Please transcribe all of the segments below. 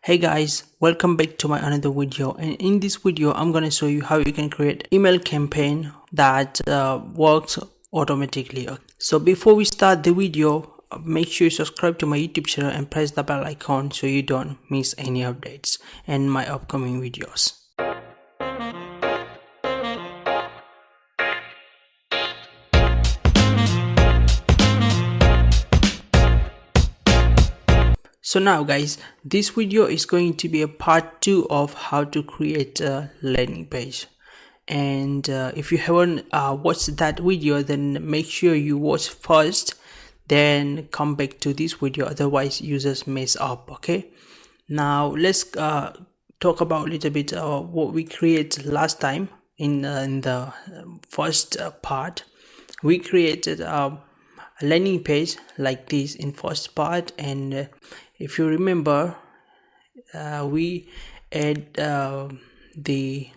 Hey guys, welcome back to my another video, and in this video I'm gonna show you how you can create email campaign that works automatically. So before we start the video, make sure you subscribe to my YouTube channel and press the bell icon so you don't miss any updates and my upcoming videos. So now guys, this video is going to be a part 2 of how to create a landing page. And if you haven't watched that video, then make sure you watch first, then come back to this video, otherwise users mess up. Okay, now let's talk about a little bit what we created last time. In the first part, we created a landing page like this in first part, and if you remember, we add the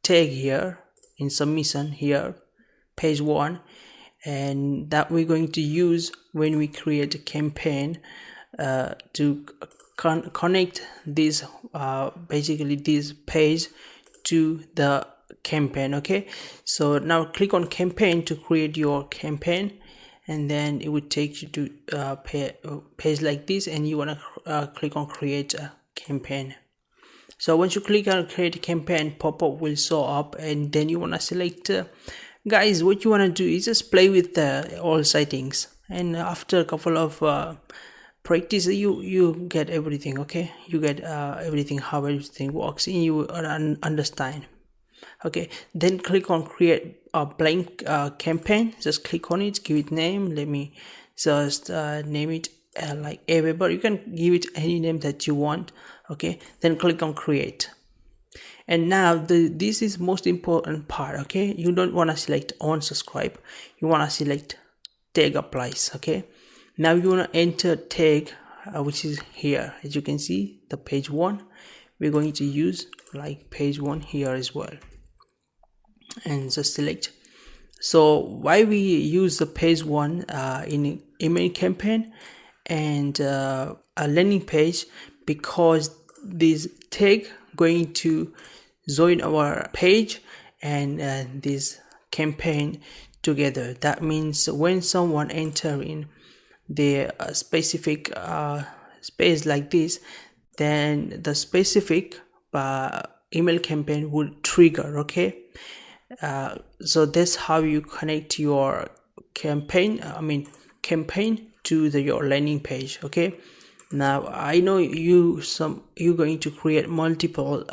tag here in submission here, page 1, and that we're going to use when we create a campaign to connect this basically this page to the campaign. Okay, so now click on campaign to create your campaign, and then it would take you to a page like this, and you want to click on create a campaign. So once you click on create a campaign, pop-up will show up, and then you want to select guys, what you want to do is just play with all settings, and after a couple of practice you get everything. Okay, you get everything, how everything works, and you understand. Okay, then click on create a blank campaign. Just click on it, give it name. Let me just name it like Aweber. You can give it any name that you want. Okay, then click on create, and now this is most important part. Okay, you don't want to select on subscribe, you want to select tag applies. Okay, now you want to enter tag which is here. As you can see, the page 1, we're going to use like page 1 here as well, and just select. So why we use the page 1 in email campaign and a landing page, because this tag going to join our page and this campaign together. That means when someone enter in the specific space like this, then the specific email campaign will trigger. Okay, so that's how you connect your campaign to your landing page. Okay, now I know you're going to create multiple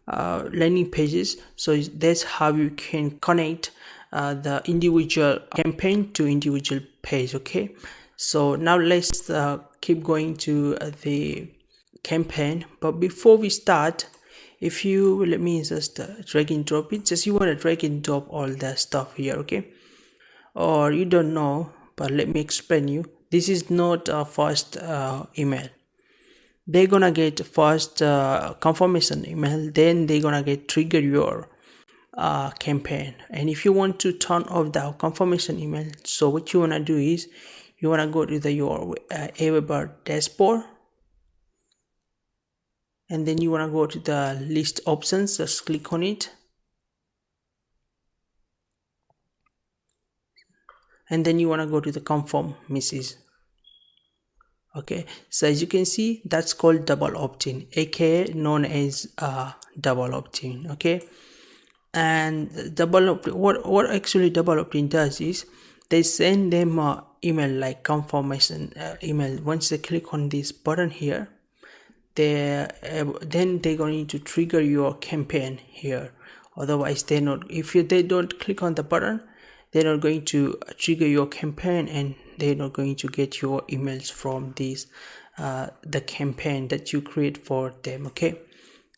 landing pages, so that's how you can connect the individual campaign to individual page. Okay, so now let's keep going to the campaign, but before we start, if you let me just drag and drop it, just you want to drag and drop all the stuff here. Okay, or you don't know, but let me explain you. This is not a first email. They're gonna get first confirmation email, then they're gonna get trigger your campaign. And if you want to turn off the confirmation email, so what you want to do is you want to go to your Aweber dashboard, and then you want to go to the list options. Just click on it, and then you want to go to the confirm message. Okay, so as you can see, that's called double opt-in, aka known as double opt-in. Okay, and what actually double opt-in does is they send them email like confirmation email. Once they click on this button here, then they're going to trigger your campaign here. Otherwise they don't click on the button, they're not going to trigger your campaign, and they're not going to get your emails from this the campaign that you create for them. Okay,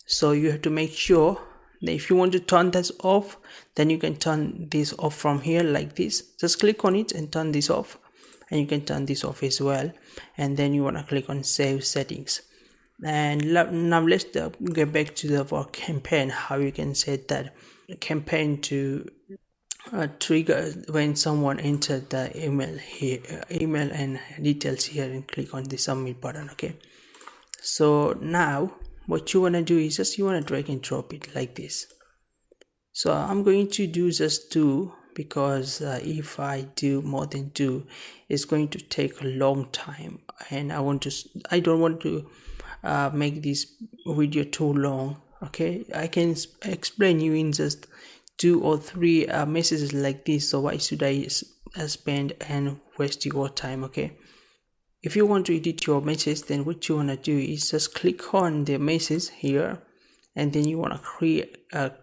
so you have to make sure that if you want to turn this off, then you can turn this off from here like this. Just click on it and turn this off, and you can turn this off as well, and then you want to click on save settings. And now let's get back to our campaign, how you can set that campaign to trigger when someone entered the email and details here, and click on the submit button. Okay, So now what you want to do is just you want to drag and drop it like this. So I'm going to do just 2 because if I do more than 2, it's going to take a long time, and I don't want to make this video too long. Okay, I can explain you in just 2 or 3 messages like this. So why should I spend and waste your time? Okay, if you want to edit your message, then what you want to do is just click on the message here, and then you want to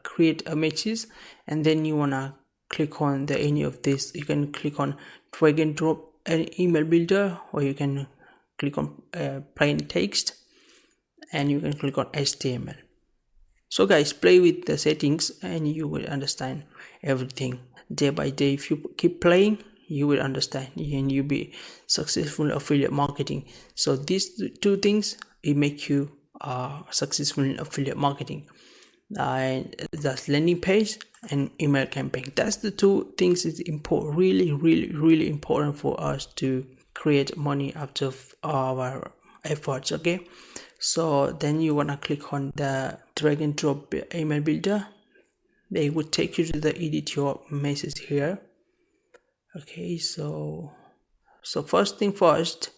create a message, and then you want to click on any of this. You can click on drag and drop an email builder, or you can click on plain text, and you can click on HTML. So guys, play with the settings and you will understand everything day by day. If you keep playing, you will understand and you'll be successful in affiliate marketing. So these 2 things will make you successful in affiliate marketing, and that's landing page and email campaign. That's the 2 things is important, really important for us to create money out of our efforts. Okay, so then you want to click on the drag and drop email builder. They would take you to the edit your message here. Okay, so first thing first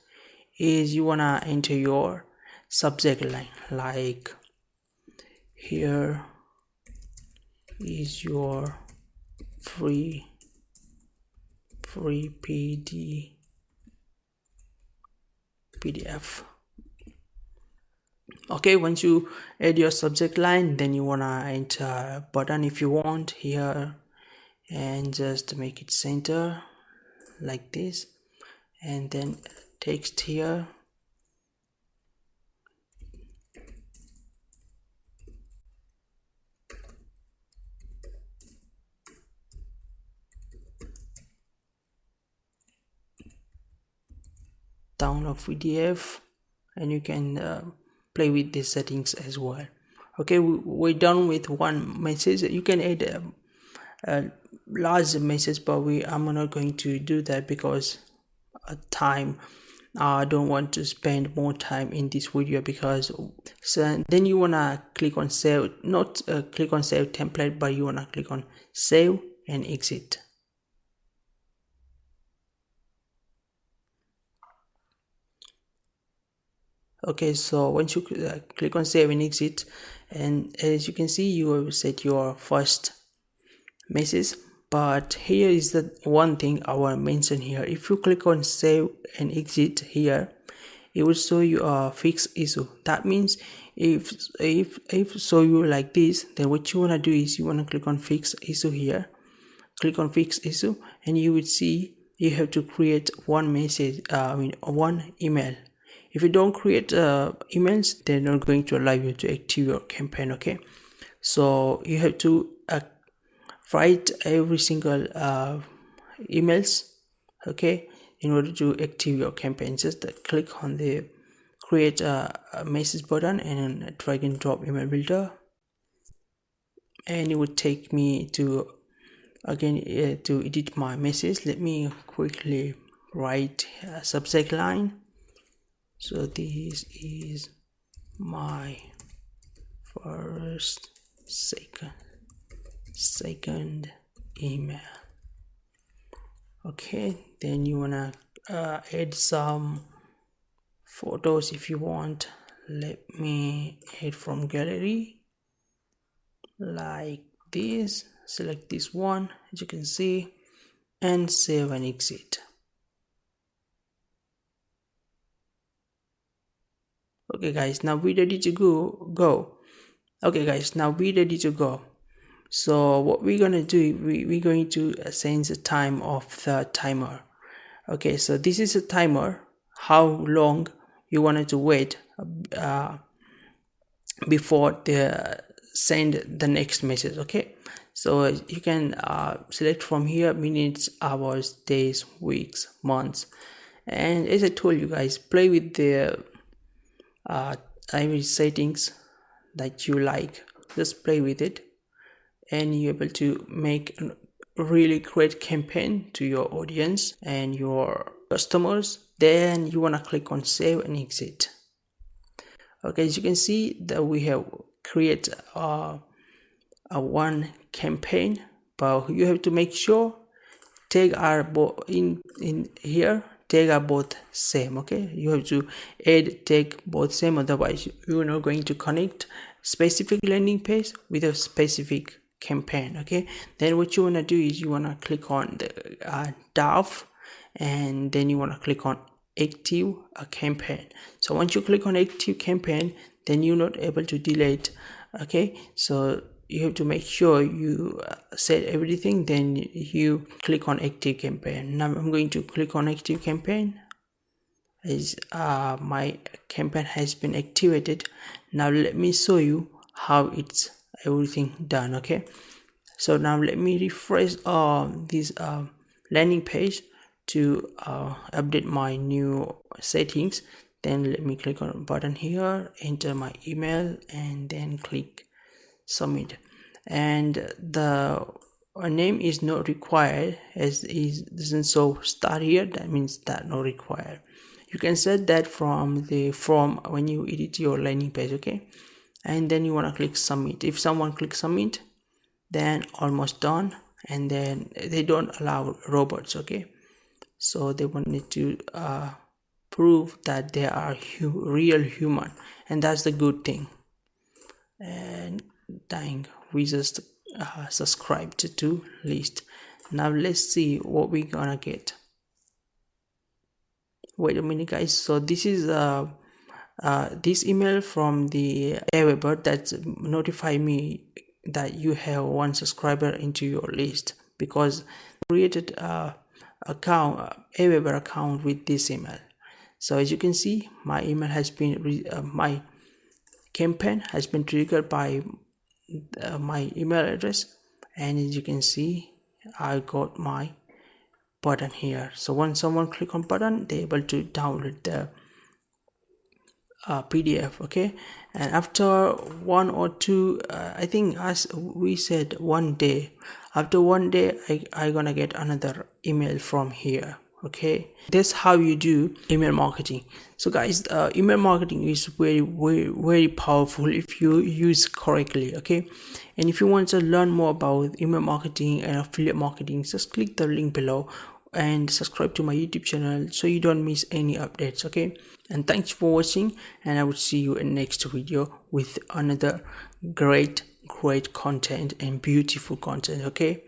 is you want to enter your subject line. Like here is your free PDF. Okay, once you add your subject line, then you wanna enter a button if you want here, and just make it center like this, and then text here. Download PDF, and you can play with these settings as well. Okay, we're done with one message. You can add a large message, but I'm not going to do that because time. I don't want to spend more time in this video because so then you wanna click on save, not click on save template, but you wanna click on save and exit. Okay, so once you click on save and exit, and as you can see, you will set your first message. But here is the one thing I want to mention here. If you click on save and exit here, it will show you a fixed issue. That means if show you like this, then what you want to do is you want to click on fix issue here, click on fix issue, and you will see you have to create one message, one email. If you don't create emails, they're not going to allow you to active your campaign. Okay, so you have to write every single emails, okay, in order to active your campaign. Just click on the create a message button and drag and drop email builder, and it would take me to again to edit my message. Let me quickly write a subject line. So this is my first second email. Okay, then you wanna add some photos if you want. Let me add from gallery like this. Select this one, as you can see, and save and exit. Okay guys, now we're ready to go. Okay guys, now we're ready to go. So what we're gonna do, we're going to change the time of the timer. Okay, so this is a timer, how long you wanted to wait before they send the next message. Okay, so you can select from here minutes, hours, days, weeks, months, and as I told you guys, play with the time settings that you like. Just play with it, and you're able to make a really great campaign to your audience and your customers. Then you want to click on save and exit. Okay, as you can see that we have created a one campaign, but you have to make sure tag are both in here, tag are both same. Okay, you have to add tag both same, otherwise you're not going to connect specific landing page with a specific campaign. Okay, then what you want to do is you want to click on the DAF, and then you want to click on active a campaign. So once you click on active campaign, then you're not able to delete. Okay, so you have to make sure you set everything, then you click on active campaign. Now I'm going to click on active campaign as my campaign has been activated. Now let me show you how it's everything done. Okay, so now let me refresh this landing page to update my new settings. Then let me click on a button here, enter my email, and then click submit. And the name is not required, as it doesn't show start here. That means that not required. You can set that from the form when you edit your landing page. Okay, and then you want to click submit. If someone clicks submit, then almost done. And then they don't allow robots. Okay, so they wanted to prove that they are real human, and that's the good thing. And dang, we just subscribed to list. Now let's see what we're gonna get. Wait a minute, guys. So this is this email from the Aweber that notify me that you have one subscriber into your list, because created account Aweber account with this email. So as you can see, my email has been my campaign has been triggered by my email address, and as you can see, I got my button here. So once someone click on button, they're able to download the PDF. Okay, and after one or two, I think as we said 1 day, after 1 day I gonna get another email from here. Okay, that's how you do email marketing. So guys, email marketing is very powerful if you use correctly. Okay, and if you want to learn more about email marketing and affiliate marketing, just click the link below and subscribe to my YouTube channel so you don't miss any updates. Okay, and thanks for watching, and I will see you in next video with another great content and beautiful content. Okay.